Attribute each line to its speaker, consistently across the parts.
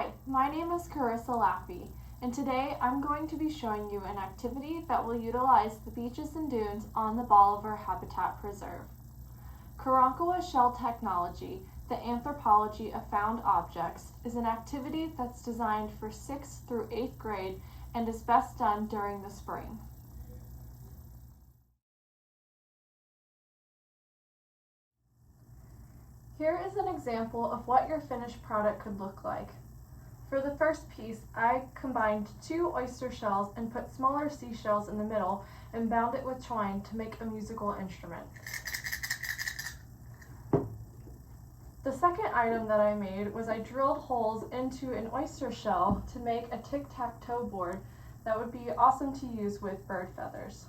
Speaker 1: Hi, my name is Carissa Laffey, and today I'm going to be showing you an activity that will utilize the beaches and dunes on the Bolivar Habitat Preserve. Karankawa Shell Technology, the anthropology of found objects, is an activity that's designed for 6th through 8th grade and is best done during the spring. Here is an example of what your finished product could look like. For the first piece, I combined 2 oyster shells and put smaller seashells in the middle and bound it with twine to make a musical instrument. The second item that I made was I drilled holes into an oyster shell to make a tic-tac-toe board that would be awesome to use with bird feathers.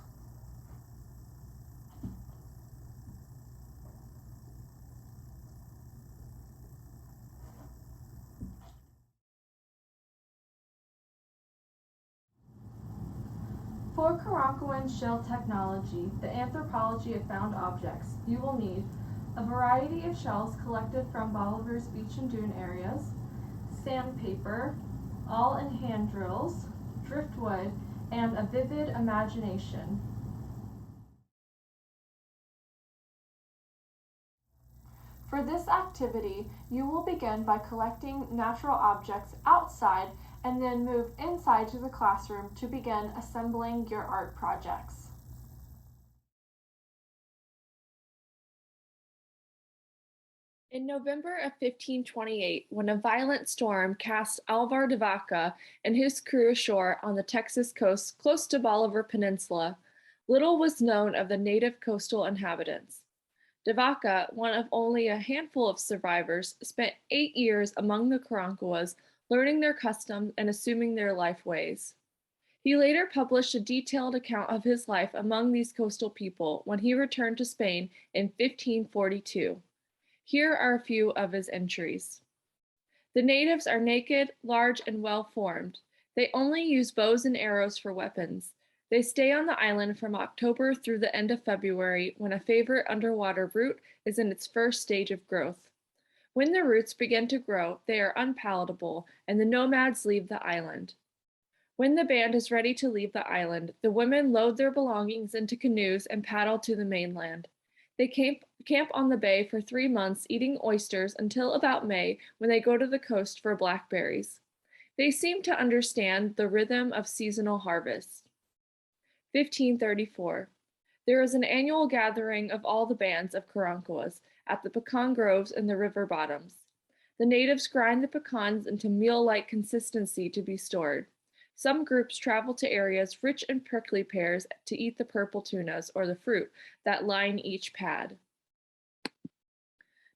Speaker 1: For Karankawa Shell Technology, the anthropology of found objects, you will need a variety of shells collected from Bolivar's beach and dune areas, sandpaper, all in hand drills, driftwood, and a vivid imagination. For this activity, you will begin by collecting natural objects outside and then move inside to the classroom to begin assembling your art projects.
Speaker 2: In November of 1528, when a violent storm cast Alvar de Vaca and his crew ashore on the Texas coast close to Bolivar Peninsula, little was known of the native coastal inhabitants. De Vaca, one of only a handful of survivors, spent 8 years among the Karankawas, learning their customs and assuming their life ways. He later published a detailed account of his life among these coastal people when he returned to Spain in 1542. Here are a few of his entries. The natives are naked, large, and well-formed. They only use bows and arrows for weapons. They stay on the island from October through the end of February, when a favorite underwater root is in its first stage of growth. When the roots begin to grow, they are unpalatable, and the nomads leave the island. When the band is ready to leave the island, the women load their belongings into canoes and paddle to the mainland. They camp on the bay for 3 months, eating oysters until about May, when they go to the coast for blackberries. They seem to understand the rhythm of seasonal harvests. 1534. There is an annual gathering of all the bands of Karankawas at the pecan groves in the river bottoms. The natives grind the pecans into meal-like consistency to be stored. Some groups travel to areas rich in prickly pears to eat the purple tunas, or the fruit, that line each pad.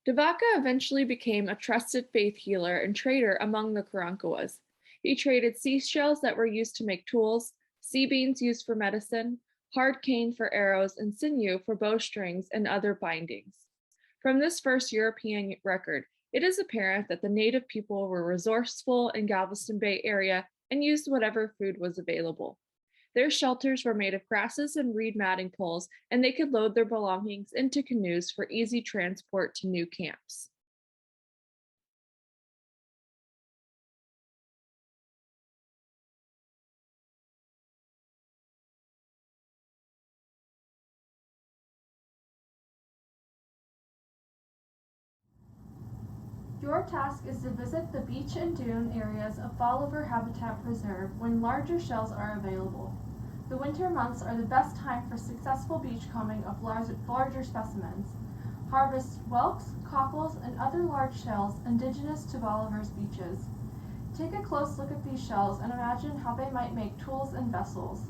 Speaker 2: De Vaca eventually became a trusted faith healer and trader among the Karankawas. He traded seashells that were used to make tools, sea beans used for medicine, hard cane for arrows, and sinew for bowstrings and other bindings. From this first European record, it is apparent that the native people were resourceful in Galveston Bay area and used whatever food was available. Their shelters were made of grasses and reed matting poles, and they could load their belongings into canoes for easy transport to new camps.
Speaker 1: Your task is to visit the beach and dune areas of Bolivar Habitat Preserve when larger shells are available. The winter months are the best time for successful beachcombing of larger specimens. Harvest whelks, cockles, and other large shells indigenous to Bolivar's beaches. Take a close look at these shells and imagine how they might make tools and vessels.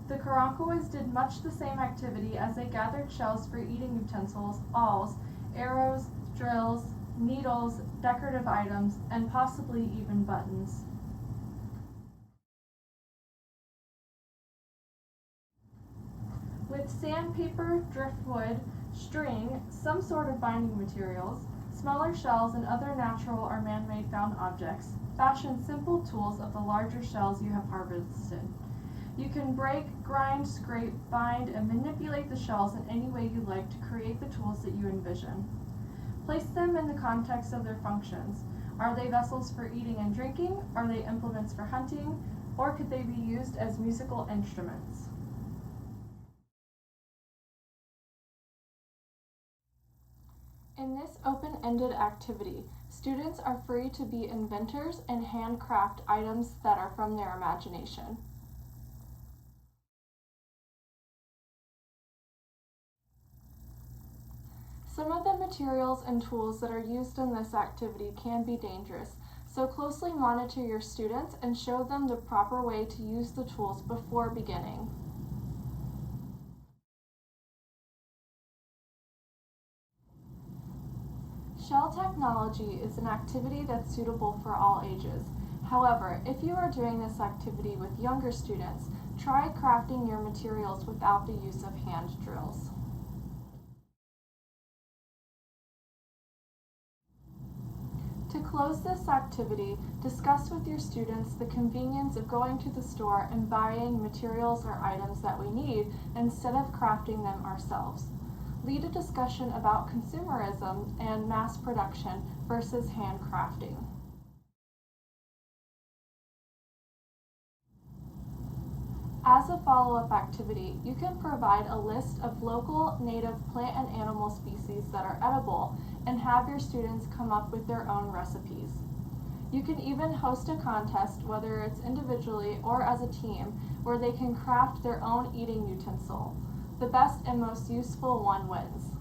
Speaker 1: The Karankawas did much the same activity as they gathered shells for eating utensils, awls, arrows, drills, needles, decorative items, and possibly even buttons. With sandpaper, driftwood, string, some sort of binding materials, smaller shells, and other natural or man-made found objects, fashion simple tools of the larger shells you have harvested. You can break, grind, scrape, bind, and manipulate the shells in any way you like to create the tools that you envision. Place them in the context of their functions. Are they vessels for eating and drinking? Are they implements for hunting? Or could they be used as musical instruments? In this open-ended activity, students are free to be inventors and handcraft items that are from their imagination. Some of the materials and tools that are used in this activity can be dangerous, so closely monitor your students and show them the proper way to use the tools before beginning. Shell technology is an activity that's suitable for all ages. However, if you are doing this activity with younger students, try crafting your materials without the use of hand drills. To close this activity, discuss with your students the convenience of going to the store and buying materials or items that we need instead of crafting them ourselves. Lead a discussion about consumerism and mass production versus handcrafting. As a follow-up activity, you can provide a list of local native plant and animal species that are edible and have your students come up with their own recipes. You can even host a contest, whether it's individually or as a team, where they can craft their own eating utensil. The best and most useful one wins.